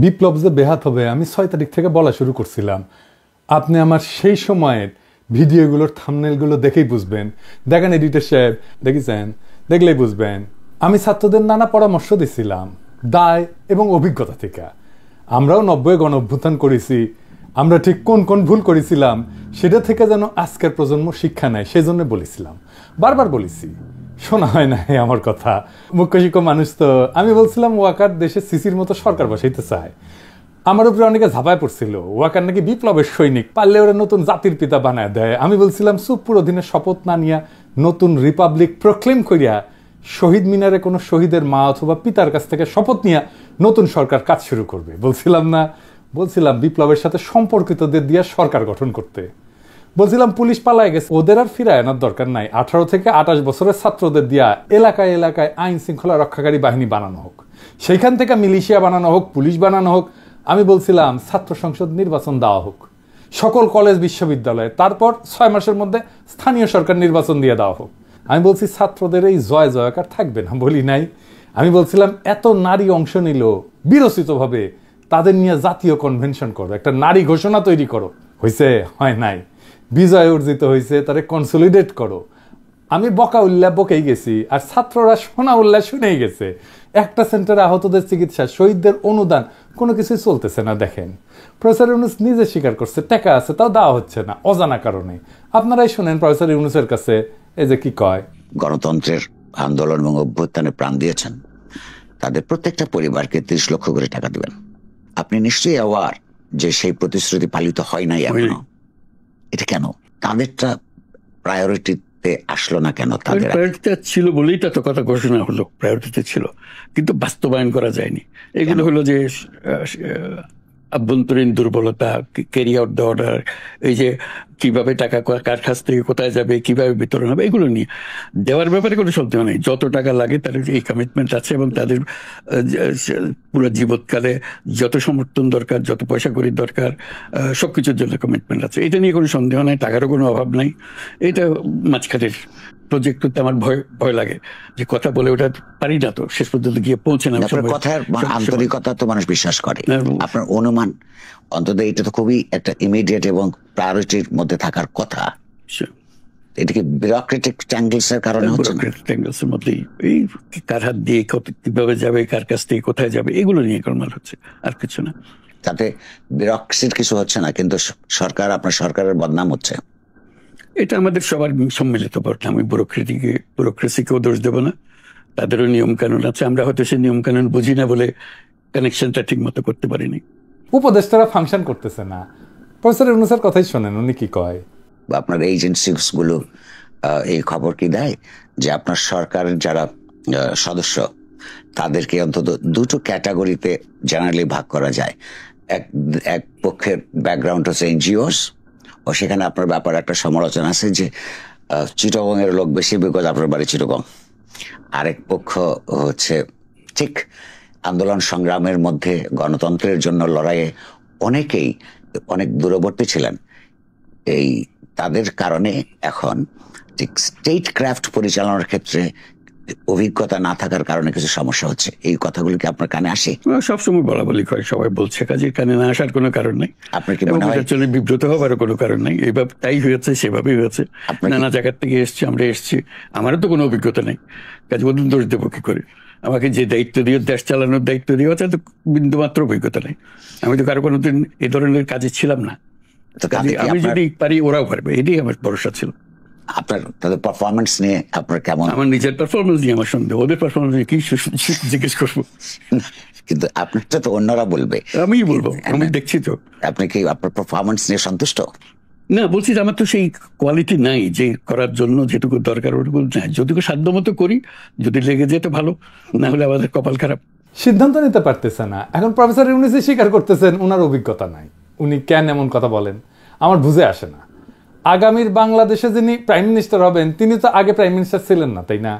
বিপ্লব যে বেহাত হবে আমি 6 তারিখ থেকে বলা শুরু করছিলাম। আপনি আমার সেই সময়ের ভিডিওগুলোর থাম্বনেলগুলো দেখেই বুঝবেন। দেখেন এডিটর সাহেব, দেখেছেন, দেখলেই বুঝবেন। আমি ছাত্রদের নানা পরামর্শ দিছিলাম দায় এবং অভিজ্ঞতা থেকে। আমরাও 90 গণ অভ্যুত্থান করেছি। আমরা ঠিক কোন কোন ভুল করেছিলাম সেটা থেকে যেন আজকের প্রজন্ম শিক্ষা নেয়, সেই জন্য বলেছিলাম, বারবার বলেছি। শোনা হয় না আমার কথা। মুখ্য শিক্ষক মানুষ তো। আমি বলছিলাম ওয়াকার দেশে সিসির মতো সরকার বসাইতে চায়। আমার উপরে অনেকে ঝাঁপায় পড়ছিল, ওয়াকার নাকি বিপ্লবের সৈনিক, পারলে ওরা নতুন জাতির পিতা বানায় দেয়। আমি বলছিলাম চুপ অধীনে শপথ না নিয়া নতুন রিপাবলিক প্রক্লেম করিয়া শহীদ মিনারে কোনো শহীদের মা অথবা পিতার কাছ থেকে শপথ নিয়ে নতুন সরকার কাজ শুরু করবে। বলছিলাম না? বলছিলাম বিপ্লবের সাথে সম্পর্কিতদের দিয়ে সরকার গঠন করতে। বলছিলাম পুলিশ পালায় গেছে, ওদের আর ফিরায় আনার দরকার নাই। 18 থেকে 28 বছরের ছাত্রদের দিয়া এলাকায় এলাকায় আইন শৃঙ্খলা রক্ষাকারী বাহিনী বানানো হোক, সেইখান থেকে মিলিশিয়া বানানো হোক, পুলিশ বানানো হোক। আমি বলছিলাম ছাত্র সংসদ নির্বাচন দেওয়া হোক সকল কলেজ বিশ্ববিদ্যালয়ে, তারপর 6 মাসের মধ্যে স্থানীয় সরকার নির্বাচন দিয়ে দেওয়া হোক। আমি বলছি ছাত্রদের এই জয় জয়কার থাকবে না, বলি নাই? আমি বলছিলাম এত নারী অংশ নিল বিরচিতভাবে, তাদের নিয়ে জাতীয় কনভেনশন করো, একটা নারী ঘোষণা তৈরি করো। হয়েছে? হয় নাই। বিজয় অর্জিত হয়েছে, তারে কনসলিডেট করো। আমি বকা উল্লাহ বকেই গেছি, আর ছাত্ররা শোনা উল্লাহ শুনেই গেছে। একটা সেন্টারে আহতদের চিকিৎসা, শহীদদের অনুদান, কোনো কিছুই চলতেছে না। দেখেন, প্রফেসর ইউনুস নিজে স্বীকার করছে টাকা আছে, তাও দেওয়া হচ্ছে না অজানা কারণে। আপনারাই শোনেন প্রফেসর ইউনুসের কাছে এই যে কি কয়। গণতন্ত্রের আন্দোলন এবং অভ্যুত্থানে প্রাণ দিয়েছেন তাদের প্রত্যেকটা পরিবারকে 30 লক্ষ করে টাকা দিবেন। আপনি নিশ্চয়ই অ্যাওয়ার যে সেই প্রতিশ্রুতি পালিত হয় নাই এখনো। এটা কেন? তাদেরটা প্রায়োরিটিতে আসলো না কেন? তাদের প্রায়োরিটিতে ছিল বলেই তো কথা ঘোষণা হলো, প্রায়োরিটিতে ছিল, কিন্তু বাস্তবায়ন করা যায়নি। এগুলো হলো যে আভ্যন্তরীণ দুর্বলতা, ক্যারি আউট দ্য অর্ডার, এই যে কিভাবে টাকা কার কাছ থেকে কোথায় যাবে, কিভাবে বিতরণ হবে, এগুলো নিয়ে দেওয়ার ব্যাপারে কোনো সন্দেহ নেই। যত টাকা লাগে তাদের এই কমিটমেন্ট আছে, এবং তাদের পুরো জীবৎকালে যত সমর্থন দরকার, যত পয়সা কড়ির দরকার, সবকিছুর জন্য কমিটমেন্ট আছে। এটা নিয়ে কোনো সন্দেহ নাই, টাকারও কোনো অভাব নাই। এটা মাঝখানের প্রজেক্ট করতে আমার ভয় লাগে যে কথা বলে ওটা পারি না, তো শেষ পর্যন্ত গিয়ে পৌঁছে না। কথার আন্তরিকতা তো মানুষ বিশ্বাস করে। আপনার অনুমান অন্তত এটা তো খুবই একটা ইমিডিয়েট এবং প্রায়োরিটির মধ্যে থাকার কথা। এটা কি বিউরোক্রেটিক ট্যাঙ্গলস এর কারণে হচ্ছে? বিউরোক্রেটিক ট্যাঙ্গলস এর মধ্যেই এই কার হাত দিয়ে কিভাবে যাবে, কার কাছ থেকে কোথায় যাবে, এগুলো নিয়ে গোলমাল হচ্ছে, আর কিছু না। তাতে বিউরোক্রেসির কিছু হচ্ছে না, কিন্তু সরকার, আপনার সরকারের বদনাম হচ্ছে। এটা আমাদের সবার সম্মিলিত বদনাম। আমি ব্যুরোক্রেসিকেও দোষ দেবো না, তাদেরও নিয়ম কানুন আছে। আমরা হয়তো সেই নিয়ম কানুন বুঝি না বলে কানেকশনটা ঠিক মতো করতে পারিনি। উপদেষ্টারা ফাংশন করতেছে না। প্রফেসর ইউনূসের কথাই শোনেন, উনি কি কয়। আপনার এজেন্সিস গুলো এই খবর কি দেয় যে আপনার সরকারের যারা সদস্য তাদেরকে অন্তত দুটো ক্যাটাগরিতে জেনারেলি ভাগ করা যায়। এক পক্ষের ব্যাকগ্রাউন্ড হচ্ছে এনজিওস, ও সেখানে আপনার ব্যাপারে একটা সমালোচনা আছে যে চিটাগং এর লোক বেশি, বিকজ আপনার বাড়ি চিটাগং। আরেক পক্ষ হচ্ছে ঠিক আন্দোলন সংগ্রামের মধ্যে গণতন্ত্রের জন্য লড়াইয়ে অনেকেই অনেক দূরবর্তী ছিলেন। এই তাদের কারণে এখন ঠিক স্টেট ক্রাফট পরিচালনার ক্ষেত্রে অভিজ্ঞতা না থাকার কারণে কিছু সমস্যা হচ্ছে। এই কথাগুলো কি আপনার কানে আসে? সবসময় বলা বলি করে, সবাই বলছে, কাজের কানে না আসার কোনো কারণ নেই। আপনার কি মনে হয় বিব্রত হওয়ারও কোনো কারণ নেই? এইভাবে তাই হয়েছে, সেভাবেই হয়েছে। নানা জায়গার থেকে এসছি, আমরা এসছি, আমারও তো কোনো অভিজ্ঞতা নেই। কাজ বলুন, দোষ দেবো কি করে? আমাকে যে দায়িত্ব দিয়ে, দেশ চালানোর দায়িত্ব দিয়ে আছে, তো বিন্দুমাত্র অভিজ্ঞতা নেই। আমি তো কারো কোনোদিন এই ধরনের কাজে ছিলাম না। আমি যদি পারি ওরাও পারবে, এটাই আমার ভরসা ছিল। আপনার তাদের পারফরমেন্স নিয়ে আপনার কেমন? আমার নিজের পারফরমেন্স নিয়ে আমার সন্দেহ, ওদের পারফরমেন্স নিয়ে কি জিজ্ঞেস করবো? কিন্তু আপনারটা তো অন্যরা বলবে। আমিই বলবো, আমি দেখছি তো। আপনি কি আপনার পারফরমেন্স নিয়ে সন্তুষ্ট? না, বলছি আমার তো সেই কোয়ালিটি নাই যে করার জন্য যেটুকু দরকার ওটুকু নাই। যতটুকু সাধ্য মতো করি, যদি লেগে যেত ভালো, না হলে আমাদের কপাল খারাপ। সিদ্ধান্ত নিতে পারতেছে না। এখন প্রফেসর ইউনূস স্বীকার করতেছেন ওনার অভিজ্ঞতা নাই। উনি কেন এমন কথা বলেন আমার বুঝে আসে না। আগামীর বাংলাদেশে যিনি প্রাইম মিনিস্টার হবেন তিনি তো আগে প্রাইম মিনিস্টার ছিলেন না, তাই না?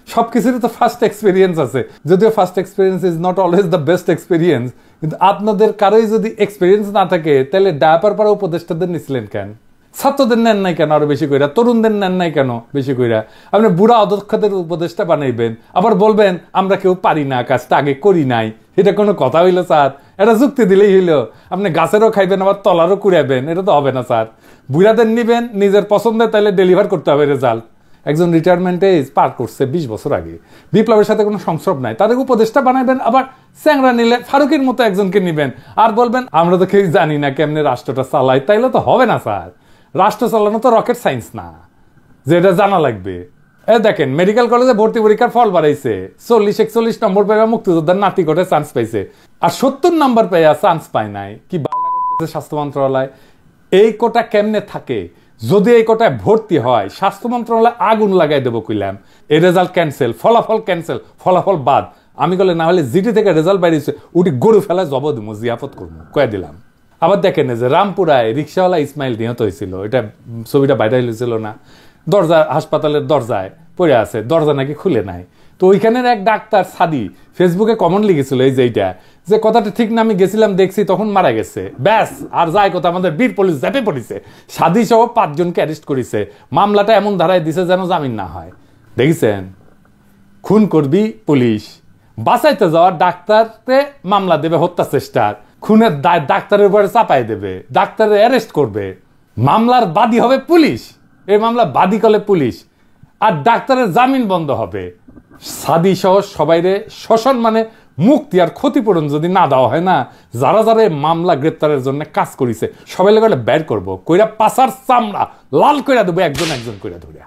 সবকিছুরই তো ফার্স্ট এক্সপিরিয়েন্স আছে, যদিও first experience is not always the best experience. কিন্তু আপনাদের কারোই যদি এক্সপিরিয়েন্স না থাকে তাহলে ডায়াপার পরা উপদেষ্টাদের নিছিলেন কেন? ছাত্রদের নেন নাই কেন আরো বেশি কইরা? তরুণদের নেন নাই কেন বেশি কইরা? আপনি বুড়া অদক্ষদের উপদেষ্টা বানাইবেন, আবার বলবেন আমরা কেউ পারি না, কাজটা আগে করি নাই। এটা কোনো কথা হইলো স্যার? এটা যুক্তি দিলেই হইলো। আপনি গাছেরও খাইবেন আবার তলারও কুড়াবেন, এটা তো হবে না স্যার। বুড়াদের নিবেন নিজের পছন্দের, তাইলে ডেলিভার করতে হবে রেজাল্ট। একজন রিটায়ারমেন্টে পার করছে 20 বছর আগে, বিপ্লবের সাথে কোনো সংস্রব নাই, তাদের উপদেষ্টা বানাইবেন। আবার চ্যাংরা নিলে ফারুকের মতো একজনকে নিবেন আর বলবেন আমরা তো কেউ জানি না কেমনে রাষ্ট্রটা চালাই। তাইলে তো হবে না স্যার। রাষ্ট্র চালানো তো রকেট সায়েন্স না যে এটা জানা লাগবে। দেখেন মেডিকেল কলেজে ভর্তি পরীক্ষার ফল বাড়াইছে, 40-41 নম্বর পেয়ে মুক্তিযোদ্ধার নাতি কোটে চান্স পাইছে, আর 70 নম্বর পেয়ে চান্স পায় নাই। কি বাংলা করতেছে স্বাস্থ্য মন্ত্রণালয়। এই কোটা কেমনে থাকে? যদি এই কোটায় ভর্তি হয় স্বাস্থ্য মন্ত্রণালয় আগুন লাগাই দেবো কইলাম। এই রেজাল্ট ক্যান্সেল, ফলাফল ক্যান্সেল, ফলাফল বাদ। আমি বলে না হলে জিটি থেকে রেজাল্ট বাইরেছে উঠি গরু ফেলায় জব দিমু, জিয়াফত করবো কয়ে দিলাম। আবার দেখেন যে রামপুরায় রিক্সাওয়ালা ইসমাইল নিহত হয়েছিল, এটা ছবিটা ভাইরাল হয়েছিল না? দরজা, হাসপাতালের দরজায় পড়ে আছে, দরজা নাকি খুলে নাই। তো ওইখানের এক ডাক্তার সাদি ফেসবুকে কমন লিখেছিল এই যেটা, যে কথাটা ঠিক না, আমি গেছিলাম দেখছি তখন মারা গেছে, ব্যাস আর যায় কথা। আমাদের বীর পুলিশ ঝাঁপে পড়েছে, সাদি সহ 5 জনকে অ্যারেস্ট করেছে। মামলাটা এমন ধারায় দিছে যেন জামিন না হয়। দেখেছেন, খুন করবি পুলিশ, বাঁচাইতে যাওয়া ডাক্তারকে মামলা দেবে হত্যা চেষ্টার, খুনের দায় ডাক্তারের উপরে চাপাই দেবে, ডাক্তারের অ্যারেস্ট করবে, মামলার বাদী হবে পুলিশ, এই মামলা বাদী করলে পুলিশ, আর ডাক্তারের জামিন বন্ধ হবে। সাদি সহ সবাইরে শোষণ মানে মুক্তি আর ক্ষতিপূরণ যদি না দেওয়া হয় না, যারা যারা এই মামলা গ্রেপ্তারের জন্য কাজ করেছে সবাই লেগে বের করবো, কইরা পাশার চামড়া লাল কইরা দেবো একজন একজন কইরা ধরে।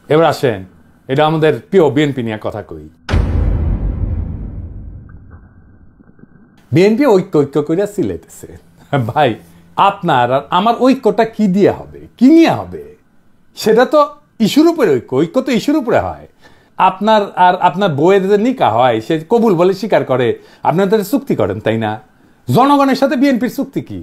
এবার আসেন, এটা আমাদের প্রিয় বিএনপি নিয়ে কথা কই। বিএনপি ঐক্য ঐক্য কইরা সিলেতেছে। ভাই আপনার আর আমার ঐক্যটা কি দিয়ে হবে, কি নিয়ে হবে? সেটা তো ইস্যুর উপরে ঐক্য, ঐক্য তো ইস্যুর উপরে হয়। আপনার আর আপনার বইয়ের যে নিকা হয় সে কবুল বলে স্বীকার করে, আপনাদের চুক্তি করেন, তাই না? জনগণের সাথে বিএনপির চুক্তি কি?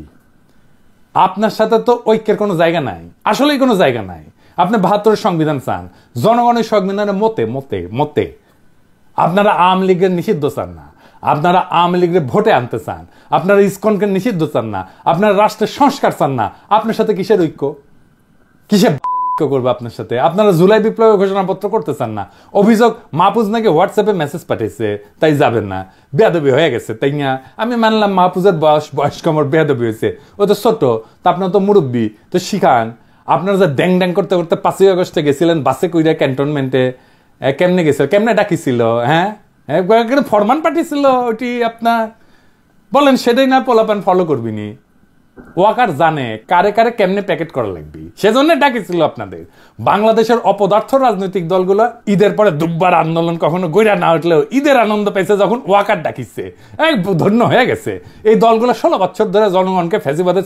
আপনার সাথে তো ঐক্যের কোনো জায়গা নাই, আসলেই কোনো জায়গা নাই। আপনি 72 সংবিধান চান, জনগণের সংবিধানের মতে মতে মতে আপনারা আওয়ামী লীগের নিষিদ্ধ চান না, আপনারা আওয়ামী লীগের ভোটে আনতে চান, আপনারা ইসকনকে নিষিদ্ধ চান না, আপনারা রাষ্ট্রের সংস্কার চান না। আপনার সাথে কিসের ঐক্য? কিসের করবে আপনার সাথে? আপনারা জুলাই বিপ্লবের ঘোষণাপত্র করতে চান না। অভিযোগ মাহফুজ নাকি হোয়াটসঅ্যাপে মেসেজ পাঠিয়েছে, তাই যাবেন না, বেয়াদবি হয়ে গেছে, তাই না? আমি মানলাম মাহফুজের বয়স কমর বেয়াদবি হয়েছে, ও তো ছোট, তা আপনার তো মুরব্বী, তো শিখান। আপনারা যে ড্যাং ড্যাং করতে করতে 5ই আগস্টে গেছিলেন বাসে কইরা ক্যান্টনমেন্টে, কেমনে গেছিল, কেমনে ডাকিছিল? হ্যাঁ, ফরমান পাঠিয়েছিল ওটি আপনার, বলেন সেটাই না পোলাপান ফলো করবিনি। ওয়াকার জানে কারে কারে কেমনে প্যাকেট করা লাগবে, সেজন্য ডাকিছিল আপনাদের। বাংলাদেশের অপদার্থ রাজনৈতিক দলগুলো ঈদের পরে দুব্বার আন্দোলন কখনো গইরা না উঠলেও ঈদের আনন্দ পেয়েছে যখন ওয়াকার ডাকিছে, ধন্য হয়ে গেছে। এই দলগুলো 16 বছর ধরে জনগণকে ফ্যাসিবাদের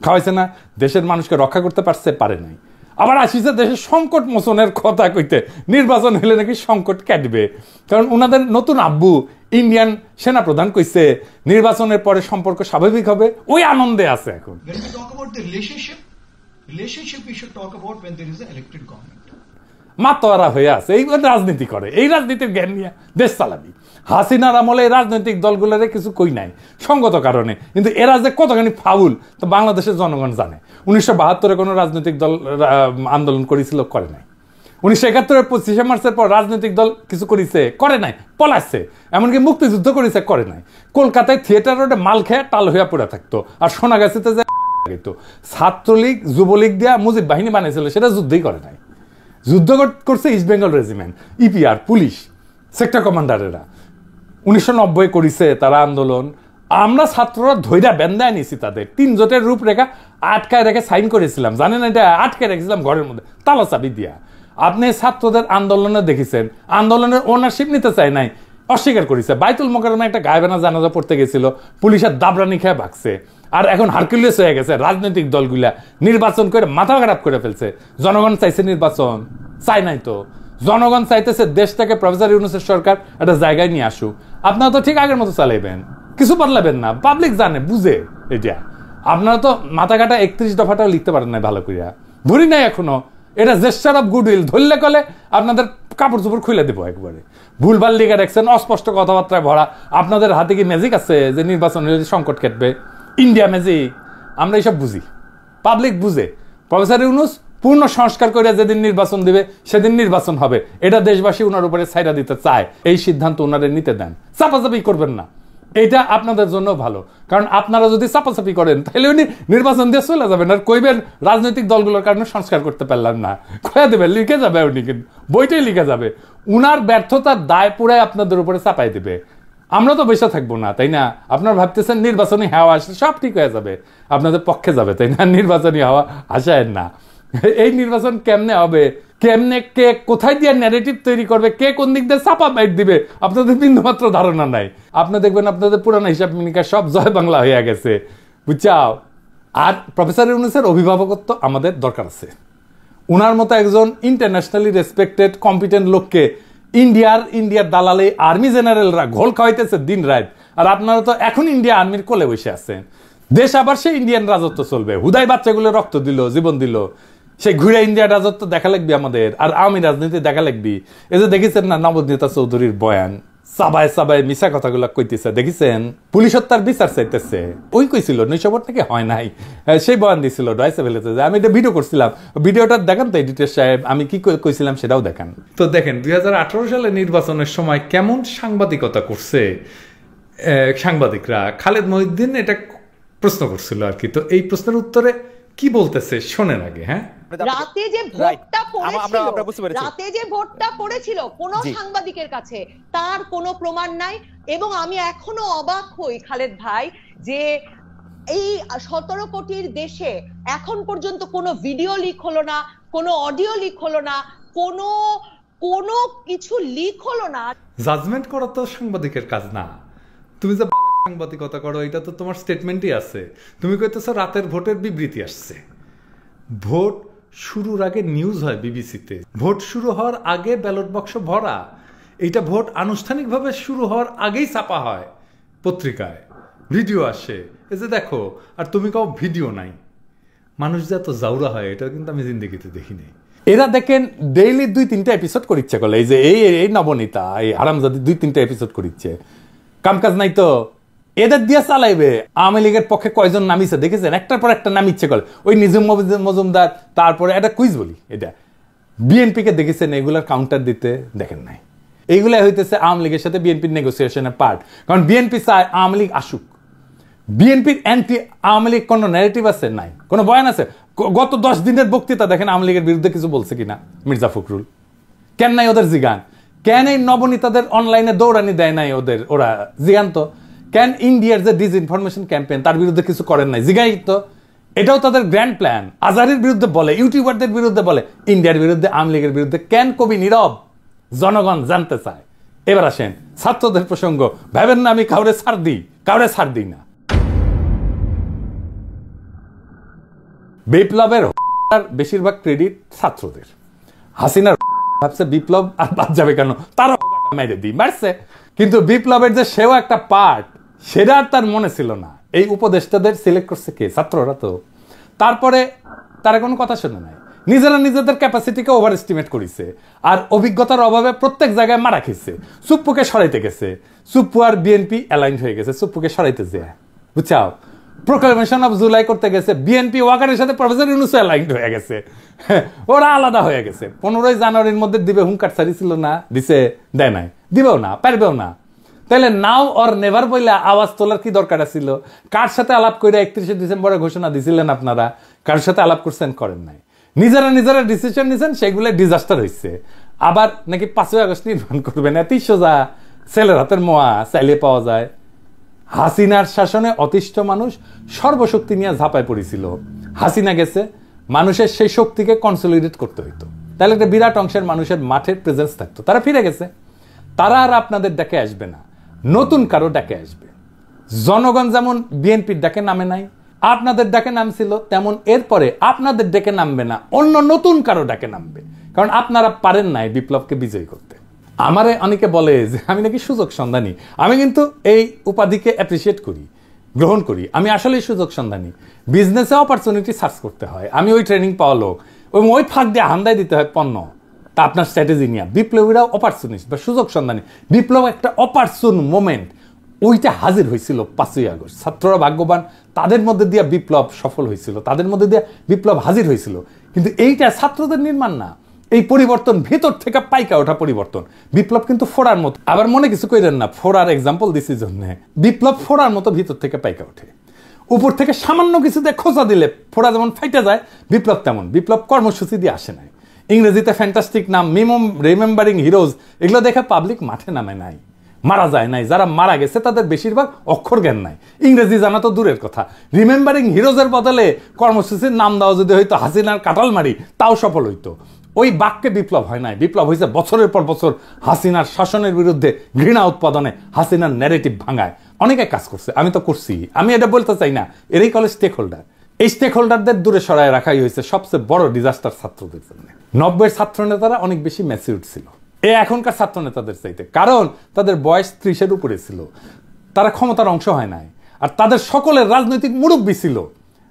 খাওয়াইছে না? দেশের মানুষকে রক্ষা করতে পারে নাই। আবার আসিছে দেশের সংকট মোচনের কথা কইতে, নির্বাচন হলে নাকি সংকট কাটবে, কারণ ওনাদের নতুন আব্বু ইন্ডিয়ান সেনা প্রধান কইছে নির্বাচনের পরে সম্পর্ক স্বাভাবিক হবে, ওই আনন্দে আছে এখন। মাতোয়ারা হয়ে আছে, এই রাজনীতি করে, এই রাজনীতির জ্ঞান নিয়ে দেশ চালাবি। হাসিনার আমলে রাজনৈতিক দলগুলোর কিছু কই নাই সঙ্গত কারণে, কিন্তু এরা যে কতখানি ফাউল তো বাংলাদেশের জনগণ জানে। 1972 কোনো রাজনৈতিক দল আন্দোলন করেছিল, করে নাই। 1971 25শে মার্চের পর রাজনৈতিক দল কিছু করেছে, করে নাই, পলাচ্ছে। এমনকি মুক্তিযুদ্ধ করেছে, করে নাই। কলকাতায় থিয়েটার রোডে মাল খেয়ে টাল হইয়া পড়ে থাকতো, আর সোনাগাছিতে যে ছাত্রলীগ যুবলীগ দিয়া মুজিব বাহিনী বানিয়েছিল, সেটা যুদ্ধই করে নাই। যুদ্ধ করছে East Bengal regiment, EPR, police, sector কমান্ডারেরা। 1990 করেছে তারা আন্দোলন। আমরা ছাত্ররা ধৈর্য বেন্দায় নিছি, তাদের 3 জোটের রূপরেখা আটকায় রেখে সাইন করেছিলাম, জানেন? এটা আটকায় রেখেছিলাম ঘরের মধ্যে তালা চাবি দিয়া। আপনি ছাত্রদের আন্দোলনে দেখেছেন, আন্দোলনের ওনারশিপ নিতে চায় নাই, অস্বীকার করেছে। বাইতুল মোকাররমে একটা গায়েবানা জানাজা পড়তে গেছিল, পুলিশের দাবরানি খেয়ে ভাগছে। আর এখন হারকুলিয়াস হয়ে গেছে রাজনৈতিক দলগুলা, নির্বাচন করে মাথা খারাপ করে ফেলছে। জনগণ চাইছে নির্বাচন, চাই নাই তো। জনগণ চাইতেছে দেশটাকে প্রফেসর ইউনূসের সরকার একটা জায়গায় নিয়ে আসুক। আপনারা তো ঠিক আগের মতো চালাইবেন, কিছু বদলাবেন না, পাবলিক জানে বুঝে এটা। আপনারা তো মাথা কাটা 31 দফাটাও লিখতে পারেন না ভালো করিয়া, ধরি নাই এখনো। এটা জেস্টার অফ গুডউইল, ধরলে কলে আপনাদের কাপড় চোপড় খুলে দেবো একবারে। ভুলভাল লিখে রাখছেন, অস্পষ্ট কথাবার্তায় ভরা। আপনাদের হাতে কি ম্যাজিক আছে যে নির্বাচন হলে সংকট কাটবে? India magic? আমরা এইসব বুঝি, পাবলিক বুঝে। প্রফেসর ইউনূস পূর্ণ সংস্কার করে যেদিন নির্বাচন দিবে সেদিন নির্বাচন হবে, এটা দেশবাসী ওনার উপরে ছাইরা দিতে চায়। এই সিদ্ধান্ত ওনারে নিতে দেন, চাপাচাপি করবেন না। এটা আপনাদের জন্য ভালো, কারণ আপনারা যদি চাপাচাপি করেন তাহলে উনি নির্বাচন দিয়ে চলে যাবেন, আর কইবেন রাজনৈতিক দলগুলোর কারণে সংস্কার করতে পারলাম না, কয়ে দেবেন, লিখে যাবে উনি, কিন্তু বইটাই লিখে যাবে, উনার ব্যর্থতার দায় পুরাই আপনাদের উপরে চাপাই দেবে। আমরা তো বসে থাকবো না, তাই না? আপনারা ভাবতেছেন নির্বাচনী হাওয়া আসলে সব ঠিক হয়ে যাবে, আপনাদের পক্ষে যাবে, তাই না? নির্বাচনী হাওয়া আসায় না। এই নির্বাচন কেমনে হবে, কেমনে কে কোথায় দিয়ে ন্যারেটিভ তৈরি করবে, কে কোন দিক দিয়ে চাপা বাইট দিবে, আপনাদের বিন্দুমাত্র ধারণা নাই। আপনি দেখবেন আপনাদের পুরানো হিসাব মিনিকা সব জয় বাংলা হয়ে গেছে, বুঝছাও। আর প্রফেসর ইউনূসের অভিভাবকত্ব আমাদের দরকার আছে। উনার মতো একজন ইন্টারন্যাশনালি রেসপেক্টেড কম্পিটেন্ট লোককে ইন্ডিয়ার দালালে আর্মি জেনারেলরা ঘোল খাওয়াইতেছে দিন রাত, আর আপনারা তো এখন ইন্ডিয়া আর্মির কোলে বসে আছেন। দেশ আবার সেই ইন্ডিয়ান রাজত্ব চলবে, হুদাই বাচ্চাগুলো রক্ত দিল, জীবন দিল, সেই ঘুরে ইন্ডিয়ার রাজত্ব দেখা লাগবে আমাদের, আর আওয়ামী রাজনীতি দেখা লাগবে। এই যে দেখেছেন না নবনীতা চৌধুরীর বয়ান, সাবায় সাবায় মিশা কথাগুলো কইতেছে, দেখেছেন? পুলিশ হত্যার বিচার চাইতেছে, ওই কইছিল 900 ভোট নাকি হয় নাই, সেই বয়ান দিছিল ডয়েচে ভেলেতে। আমি এটা ভিডিও করছিলাম, ভিডিওটা দেখান তো এডিটর সাহেব, আমি কি কইছিলাম সেটাও দেখান তো। দেখেন 2018 সালে নির্বাচনের সময় কেমন সাংবাদিকতা করছে সাংবাদিকরা। খালেদ মহিউদ্দিন এটা প্রশ্ন করছিল আর কি, তো এই প্রশ্নের উত্তরে কি বলতেছে শোনেন আগে। হ্যাঁ, রাতে যে ভোটটা পড়েছিল কোন সাংবাদিকের কাছে তার কোনো প্রমাণ নাই। এবং আমি এখনো অবাক হই খালেদ ভাই, যে এই 17 কোটির দেশে এখন পর্যন্ত কোনো ভিডিও লিক হলো না, কোনো অডিও লিক হলো না, কোনো কিছু লিক হলো না। জাজমেন্ট করা তো সাংবাদিকের কাজ না। তুমি যে সাংবাদিকতা করো এটা তো তোমার স্টেটমেন্টই আছে। তুমি কইতেছো রাতের ভোটের বিবৃতি আসছে। ভোট শুরুর আগে নিউজ হয় বিবিসিতে, ভোট শুরু হওয়ার আগে ব্যালট বাক্স ভরা, এইটা ভোট আনুষ্ঠানিকভাবে শুরু হওয়ার আগেই ছাপা হয় পত্রিকায়, ভিডিও আসে, এই যে দেখো। আর তুমি কাও ভিডিও নাই। মানুষ যে এত জাউরা হয় এটা কিন্তু আমি জিন্দেগিতে দেখি নাই। এরা দেখেন ডেইলি 2-3টা এপিসোড করিচ্ছে বলে, এই যে এই নবনীতা, এই হারামজাদি 2-3টা এপিসোড করিচ্ছে, কামকাজ নাই তো এদের দিয়ে চালাইবে। আওয়ামী লীগের পক্ষে কয়জন নামিছে দেখেছেন? একটার পর একটা নামিচ্ছে করে, ওই নিজুম মজুমদার, তারপরে একটা কুইজ বলি এটা, বিএনপি কে দেখেছেন এগুলার কাউন্টার দিতে? দেখেন নাই। এইগুলা হইতেছে আওয়ামী লীগের সাথে বিএনপির নেগোসিয়েশনের পার্ট, কারণ বিএনপি চায় আওয়ামী লীগ আসুক। বিএনপির অ্যান্টি আওয়ামী লীগ কোনো ন্যারেটিভ আছে? নাই। কোনো বয়ান আছে? গত 10 দিনের বক্তৃতা দেখেন আওয়ামী লীগের বিরুদ্ধে কিছু বলছে কিনা মির্জা ফখরুল? কেন নাই ওদের জিগান? কেন এই নবনীতাদের অনলাইনে দৌড়ানি দেয় নাই ওদের? ওরা জিগান তো। কেন ইন্ডিয়ার যে ডিসইনফরমেশন ক্যাম্পেইন তার বিরুদ্ধে কিছু করেন নাই? জিগাই তো। এটাও তাদের গ্র্যান্ড প্ল্যান। আজহারের বিরুদ্ধে বলে, ইউটিউবারদের বিরুদ্ধে বলে, ইন্ডিয়ার বিরুদ্ধে, আওয়ামী লীগের বিরুদ্ধে কেন কবি নীরব? জনগণ জানতে চায়। এবার আসেন ছাত্রদের প্রসঙ্গ। ভাবেন না আমি কাউরে ছাড় দিই না। বিপ্লবের বেশিরভাগ ক্রেডিট ছাত্রদের। হাসিনার ভাবছে বিপ্লব আর বাদ যাবে কেন, তারা মেরে দিই, মারছে। কিন্তু বিপ্লবের যে সেও একটা পার্ট, সেটা আর তার মনে ছিল না। এই উপদেষ্টাদের সিলেক্ট করছে কে? ছাত্ররা তো। তারপরে তারা কোনো কথা শুনে নাই, নিজেরা নিজেদের ক্যাপাসিটিকে ওভার এস্টিমেট করেছে, আর অভিজ্ঞতার অভাবে প্রত্যেক জায়গায় মারা খেয়েছে। সুপ্পুকে সরাইতে গেছে, সুপ্পু আর বিএনপি অ্যালাইন হয়ে গেছে সুপ্পুকে সরাইতে যায়, বুঝছাও। প্রোক্লামেশন অফ জুলাই করতে গেছে, বিএনপি ওয়াকারের সাথে প্রফেসর ইউনূস অ্যালাইন হয়ে গেছে, ওরা আলাদা হয়ে গেছে। 15 জানুয়ারির মধ্যে দিবে হুঙ্কার ছাড়িছিল না? দিছে? দেয় নাই, দিবেও না, পারবেও না। তাহলে নাও অর নেভার বইলা আওয়াজ তোলার কি দরকার ছিল? কার সাথে আলাপ করে 31শে ডিসেম্বরে ঘোষণা দিছিলেন আপনারা? কার সাথে আলাপ করছেন? করেন নাই। নিজেরা ডিসিশন নিয়েছেন, সেগুলো ডিজাস্টার হয়েছে। আবার নাকি 5ই আগস্ট নির্মাণ করবেন, এতই সোজা, ছেলের হাতের মোয়া চাইলে পাওয়া যায়। হাসিনার শাসনে অতিষ্ঠ মানুষ সর্বশক্তি নিয়ে ঝাঁপায় পড়েছিল। হাসিনা গেছে, মানুষের সেই শক্তিকে কনসলিডেট করতে হইতো, তাহলে একটা বিরাট অংশের মানুষের মাঠের প্রেজেন্স থাকতো। তারা ফিরে গেছে, তারা আর আপনাদের ডাকে আসবে না, নতুন কারো ডাকে আসবে। জনগণ যেমন বিএনপির ডাকে নামে নাই, আপনাদের ডাকে নামছিল, তেমন এরপরে আপনাদের ডাকে নামবে না, অন্য নতুন কারো ডাকে নামবে। কারণ আপনারা পারেন নাই বিপ্লবকে বিজয়ী করতে। আমারে অনেকে বলে যে আমি নাকি সুযোগ সন্ধানী। আমি কিন্তু এই উপাধিকে অ্যাপ্রিসিয়েট করি, গ্রহণ করি। আমি আসলেই সুযোগ সন্ধানী। বিজনেসে অপরচুনিটি সার্চ করতে হয়, আমি ওই ট্রেনিং পাওয়া লোক, ওই ফাঁক দিয়ে হান্দায় দিতে হয় পণ্য। তা আপনার স্ট্র্যাটেজি নিয়ে বিপ্লবীরাও অপরচুনিস্ট বা সুযোগ সন্ধানী। বিপ্লব একটা অপরচুন মোমেন্ট, ওইটা হাজির হয়েছিল 5ই আগস্ট। ছাত্ররা ভাগ্যবান, তাদের মধ্যে দিয়ে বিপ্লব সফল হয়েছিল, তাদের মধ্যে দিয়ে বিপ্লব হাজির হয়েছিল। কিন্তু এইটা ছাত্রদের নির্মাণ না, এই পরিবর্তন ভিতর থেকে পাইকা ওঠা পরিবর্তন। বিপ্লব কিন্তু ফোড়ার মতো, আবার মনে কিছু কইরেন না, ফোড়ার এক্সাম্পল দিছি জন্য, বিপ্লব ফোড়ার মতো ভিতর থেকে পাইকা ওঠে। উপর থেকে সামান্য কিছুতে খোঁচা দিলে ফোড়া যেমন ফাইটা যায়, বিপ্লব তেমন। বিপ্লব কর্মসূচি দিয়ে আসে নাই, ইংরেজিতে ফ্যান্টাস্টিক নাম, রিমেম্বারিং হিরোজ, এগুলো দেখে পাবলিক মাঠে নামে নাই, মারা যায় নাই। যারা মারা গেছে তাদের বেশিরভাগ অক্ষর জ্ঞান নাই, ইংরেজি জানা তো দূরের কথা। রিমেম্বারিং হিরোজের বদলে কর্মসূচির নাম দেওয়া যদি হয়তো হাসিনার কাটালমারি, তাও সফল হইতো। ওই বাক্যে বিপ্লব হয় নাই, বিপ্লব হয়েছে বছরের পর বছর হাসিনার শাসনের বিরুদ্ধে ঘৃণা উৎপাদনে, হাসিনার ন্যারেটিভ ভাঙায়। অনেকে কাজ করছে, আমি তো করছি, আমি এটা বলতে চাই না। এরই কলেজ স্টেক হোল্ডার, এই স্টেক হোল্ডারদের দূরে সরায় রাখাই হয়েছে সবচেয়ে বড় ডিজাস্টার ছাত্রদের জন্য। 90-এর ছাত্র নেতারা অনেক বেশি ম্যাচিউরড ছিল এখনকার ছাত্র নেতাদের চাইতে, কারণ তাদের বয়স 30-এর উপরে ছিল, তারা ক্ষমতার অংশ হয় নাই, আর তাদের সকলের রাজনৈতিক মুরব্বী ছিল,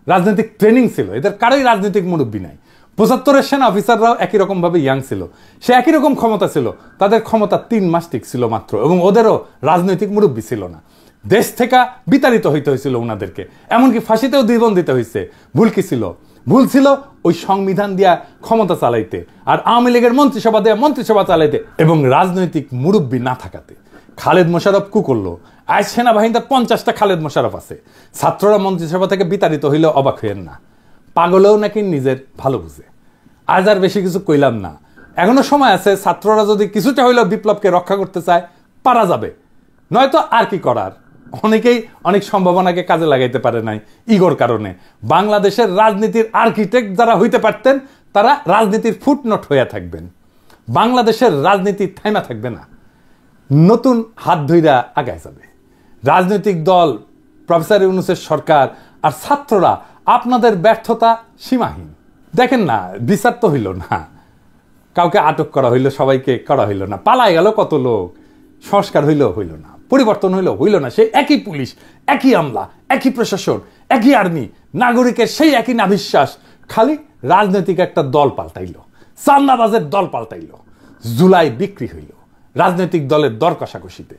রাজনৈতিক ট্রেনিং ছিল। এদের কারোই রাজনৈতিক মুরব্বী নাই। 75-এর সেনা অফিসাররাও একই রকম ভাবে ইয়াং ছিল, সে একই রকম ক্ষমতা ছিল, তাদের ক্ষমতা 3 মাস টিকছিল মাত্র, এবং ওদেরও রাজনৈতিক মুরব্বী ছিল না। দেশ থেকে বিতাড়িত হইতে হয়েছিল ওনাদেরকে, এমনকি ফাঁসিতেও জীবন দিতে হয়েছে। ভুল কি ছিল? ভুল ছিল ওই সংবিধান দিয়া ক্ষমতা চালাইতে, আর আওয়ামী লীগের মন্ত্রিসভা দেয়া মন্ত্রিসভা চালাইতে, এবং রাজনৈতিক মুরব্বী না থাকাতে। খালেদ মোশাররফ কু করলো? আজ সেনাবাহিনীতে 50টা খালেদ মোশাররফ আছে। ছাত্ররা মন্ত্রিসভা থেকে বিতাড়িত হইলেও অবাক হইয়েন না, পাগলেও নাকি নিজের ভালো বুঝে। আজ আর বেশি কিছু কইলাম না, এখনো সময় আছে। ছাত্ররা যদি কিছুটা হইলেও বিপ্লবকে রক্ষা করতে চায়, পারা যাবে, নয়তো আর কি করার। অনেকেই অনেক সম্ভাবনাকে কাজে লাগাইতে পারে নাই ইগোর কারণে। বাংলাদেশের রাজনীতির আর্কিটেক্ট যারা হইতে পারতেন, তারা রাজনীতির ফুটনোট হইয়া থাকবেন। বাংলাদেশের রাজনীতি থাইমা থাকবে না, নতুন হাত ধইরা আগায় যাবে। রাজনৈতিক দল, প্রফেসর ইউনূসের সরকার আর ছাত্ররা, আপনাদের ব্যর্থতা সীমাহীন। দেখেন না, বিচার তো হইল না, কাউকে আটক করা হইল, সবাইকে করা হইল না, পালায় গেল কত লোক, সংস্কার হইল হইল না, পরিবর্তন হইল না। সেই একই পুলিশ, একই আমলা, একই প্রশাসন, একই আর্মি, নাগরিকের সেই একই নাভিশ্বাস, খালি রাজনৈতিক একটা দল পাল্টাইল, চান্দাবাজের দল পাল্টাইল। জুলাই বিক্রি হইল রাজনৈতিক দলের দর কষাকষিতে।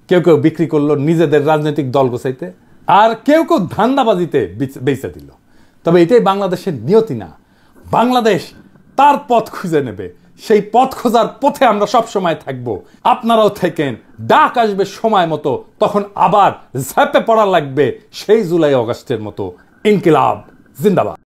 কেউ কেউ বিক্রি করলো নিজেদের রাজনৈতিক দল গোছাইতে, আর কেউ কেউ ধান্দাবাজিতে বেচে দিল। তবে এটাই বাংলাদেশের নিয়তি না। বাংলাদেশ তার পথ খুঁজে নেবে, সেই পথ খোঁজার পথে আমরা সব সময় থাকবো। আপনারাও থাকেন, ডাক আসবে সময় মতো, তখন আবার ঝাঁপে পড়া লাগবে সেই জুলাই আগস্টের মতো। ইনকিলাব জিন্দাবাদ।